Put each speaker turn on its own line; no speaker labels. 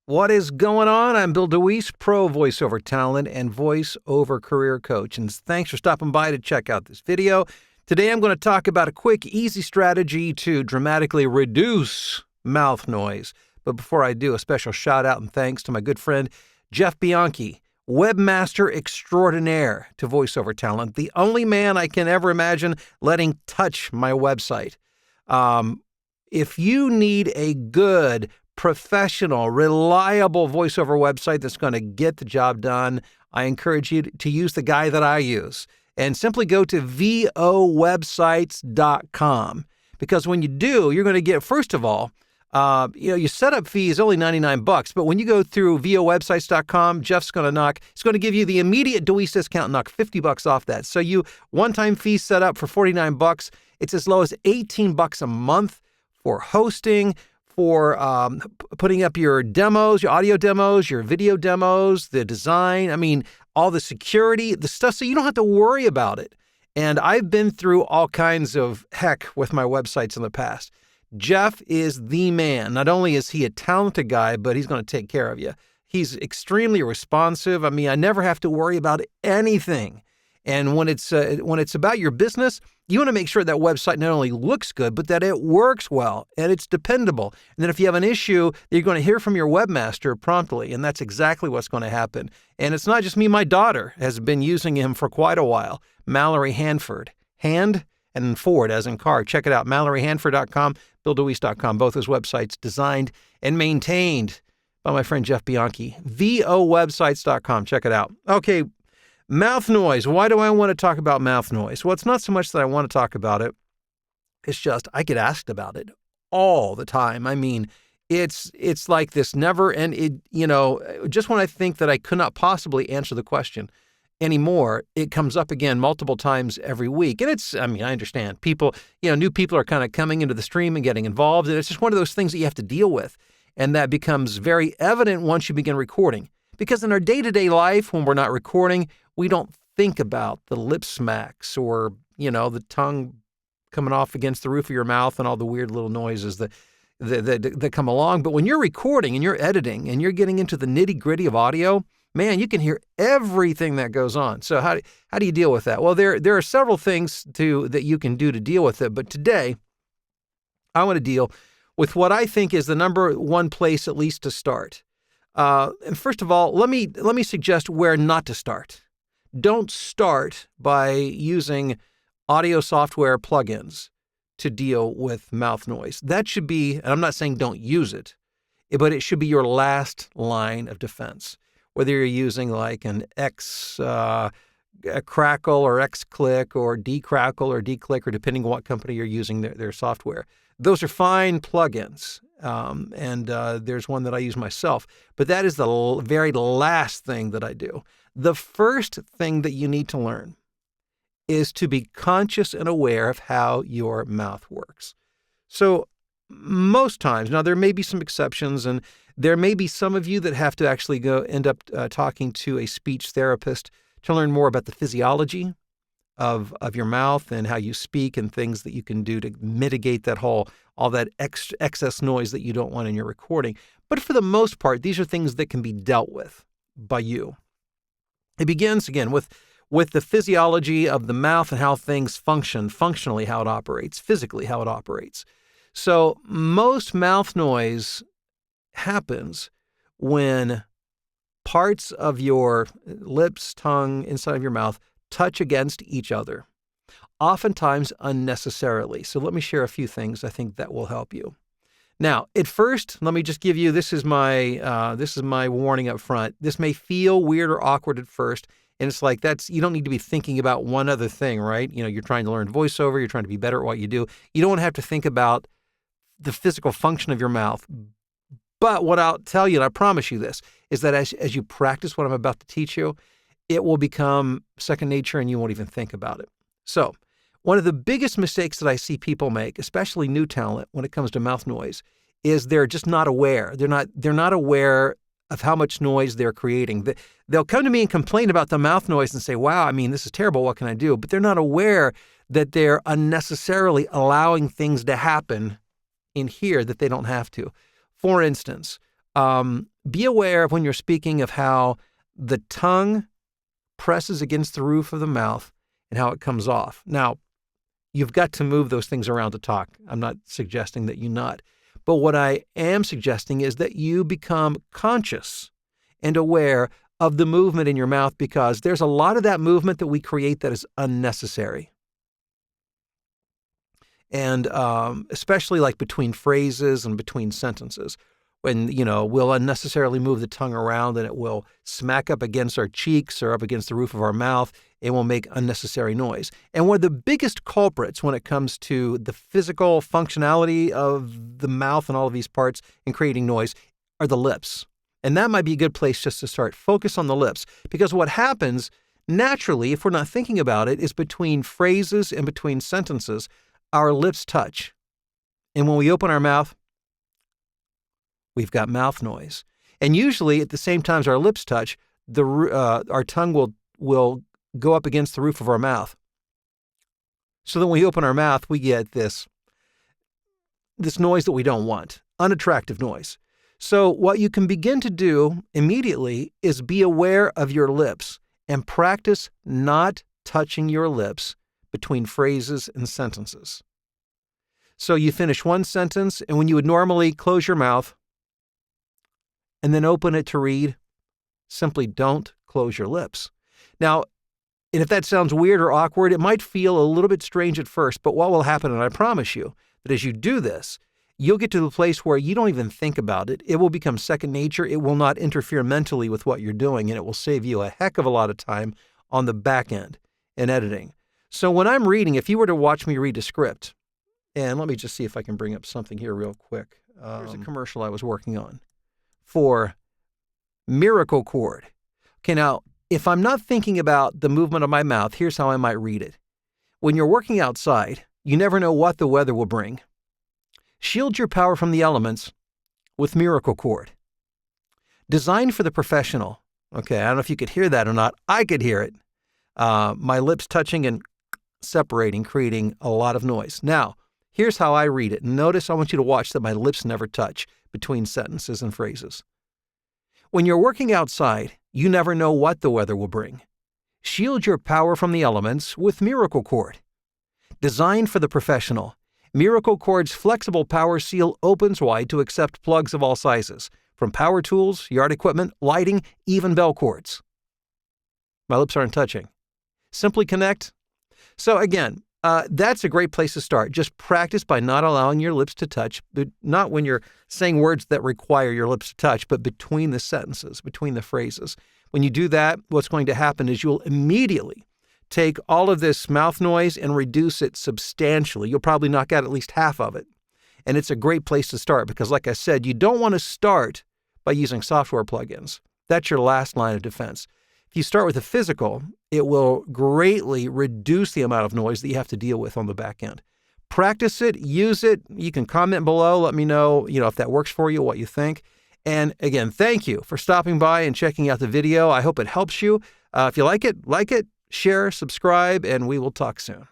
What is going on? I'm Bill DeWeese, pro voiceover talent and voiceover career coach. And thanks for stopping by to check out this video. Today, I'm going to talk about a quick, easy strategy to dramatically reduce mouth noise. But before I do, a special shout out and thanks to my good friend, Jeff Bianchi, webmaster extraordinaire to voiceover talent, the only man I can ever imagine letting touch my website. If you need a good, professional, reliable voiceover website that's going to get the job done, I encourage you to use the guy that I use. And simply go to vowebsites.com. Because when you do, you're going to get, first of all, your setup fee is only $99, but when you go through vowebsites.com, Jeff's going to give you the immediate DeWeese discount and knock $50 off that. So you one-time fee set up for $49. It's as low as $18 a month for hosting, for putting up your demos, your audio demos, your video demos, the design, all the security, the stuff, so you don't have to worry about it. And I've been through all kinds of heck with my websites in the past. Jeff is the man. Not only is he a talented guy, but he's going to take care of you. He's extremely responsive. I never have to worry about anything. And when it's about your business, you want to make sure that website not only looks good, but that it works well and it's dependable. And then if you have an issue, you're going to hear from your webmaster promptly, and that's exactly what's going to happen. And it's not just me. My daughter has been using him for quite a while. Mallory Hanford. Hand and Ford as in car. Check it out. MalloryHanford.com, BillDeWeese.com. Both those websites designed and maintained by my friend Jeff Bianchi. VOWebsites.com. Check it out. Okay. Mouth noise. Why do I want to talk about mouth noise? Well, it's not so much that I want to talk about it. It's just I get asked about it all the time. It's like this never end. Just when I think that I could not possibly answer the question anymore, it comes up again multiple times every week. And I understand people, new people are kind of coming into the stream and getting involved. And it's just one of those things that you have to deal with. And that becomes very evident once you begin recording. Because in our day-to-day life, when we're not recording, we don't think about the lip smacks or, the tongue coming off against the roof of your mouth and all the weird little noises that come along. But when you're recording and you're editing and you're getting into the nitty-gritty of audio, man, you can hear everything that goes on. So how do you deal with that? Well, there are several things that you can do to deal with it. But today, I want to deal with what I think is the number one place at least to start. And first of all, let me suggest where not to start. Don't start by using audio software plugins to deal with mouth noise. That should be, and I'm not saying don't use it, but it should be your last line of defense. Whether you're using like an Crackle or X-Click or D-Crackle or D-Click, or depending on what company you're using their software. Those are fine plugins. And there's one that I use myself, but that is the very last thing that I do. The first thing that you need to learn is to be conscious and aware of how your mouth works. So most times, now there may be some exceptions, and there may be some of you that have to actually end up talking to a speech therapist to learn more about the physiology of your mouth and how you speak and things that you can do to mitigate all that excess noise that you don't want in your recording. But for the most part, these are things that can be dealt with by you. It begins, again, with the physiology of the mouth and how things function, functionally how it operates, physically how it operates. So most mouth noise happens when parts of your lips, tongue, inside of your mouth touch against each other, oftentimes unnecessarily. So let me share a few things I think that will help you. Now, at first, let me just give you, this is my warning up front. This may feel weird or awkward at first, and it's like you don't need to be thinking about one other thing, right? You're trying to learn voiceover, you're trying to be better at what you do. You don't want to have to think about the physical function of your mouth. But what I'll tell you, and I promise you this, is that as you practice what I'm about to teach you, it will become second nature and you won't even think about it. So one of the biggest mistakes that I see people make, especially new talent when it comes to mouth noise, is they're just not aware. They're not aware of how much noise they're creating. They'll come to me and complain about the mouth noise and say, wow, this is terrible. What can I do? But they're not aware that they're unnecessarily allowing things to happen in here that they don't have to. For instance, be aware of when you're speaking of how the tongue presses against the roof of the mouth and how it comes off. Now, you've got to move those things around to talk. I'm not suggesting that you not. But what I am suggesting is that you become conscious and aware of the movement in your mouth, because there's a lot of that movement that we create that is unnecessary. And especially like between phrases and between sentences, when, we'll unnecessarily move the tongue around and it will smack up against our cheeks or up against the roof of our mouth. It will make unnecessary noise. And one of the biggest culprits when it comes to the physical functionality of the mouth and all of these parts in creating noise are the lips. And that might be a good place just to start. Focus on the lips, because what happens naturally, if we're not thinking about it, is between phrases and between sentences, our lips touch. And when we open our mouth, we've got mouth noise. And usually at the same time as our lips touch, our tongue will go up against the roof of our mouth. So that when we open our mouth, we get this noise that we don't want, unattractive noise. So what you can begin to do immediately is be aware of your lips and practice not touching your lips between phrases and sentences. So you finish one sentence, and when you would normally close your mouth and then open it to read, simply don't close your lips. Now, and if that sounds weird or awkward, it might feel a little bit strange at first, but what will happen, and I promise you, that as you do this, you'll get to the place where you don't even think about it. It will become second nature. It will not interfere mentally with what you're doing, and it will save you a heck of a lot of time on the back end in editing. So when I'm reading, if you were to watch me read a script, and let me just see if I can bring up something here real quick. Here's a commercial I was working on for Miracle Cord. Okay, now, if I'm not thinking about the movement of my mouth, here's how I might read it. When you're working outside, you never know what the weather will bring. Shield your power from the elements with Miracle Cord. Designed for the professional. Okay, I don't know if you could hear that or not. I could hear it. My lips touching and separating, creating a lot of noise. Now, here's how I read it. Notice, I want you to watch that my lips never touch between sentences and phrases. When you're working outside, you never know what the weather will bring. Shield your power from the elements with Miracle Cord. Designed for the professional, Miracle Cord's flexible power seal opens wide to accept plugs of all sizes, from power tools, yard equipment, lighting, even bell cords. My lips aren't touching. Simply connect. So again, that's a great place to start. Just practice by not allowing your lips to touch, but not when you're saying words that require your lips to touch, but between the sentences, between the phrases. When you do that, what's going to happen is you'll immediately take all of this mouth noise and reduce it substantially. You'll probably knock out at least half of it. And it's a great place to start because, like I said, you don't want to start by using software plugins. That's your last line of defense. If you start with a physical, it will greatly reduce the amount of noise that you have to deal with on the back end. Practice it, use it. You can comment below. Let me know, if that works for you, what you think. And again, thank you for stopping by and checking out the video. I hope it helps you. If you like it, share, subscribe, and we will talk soon.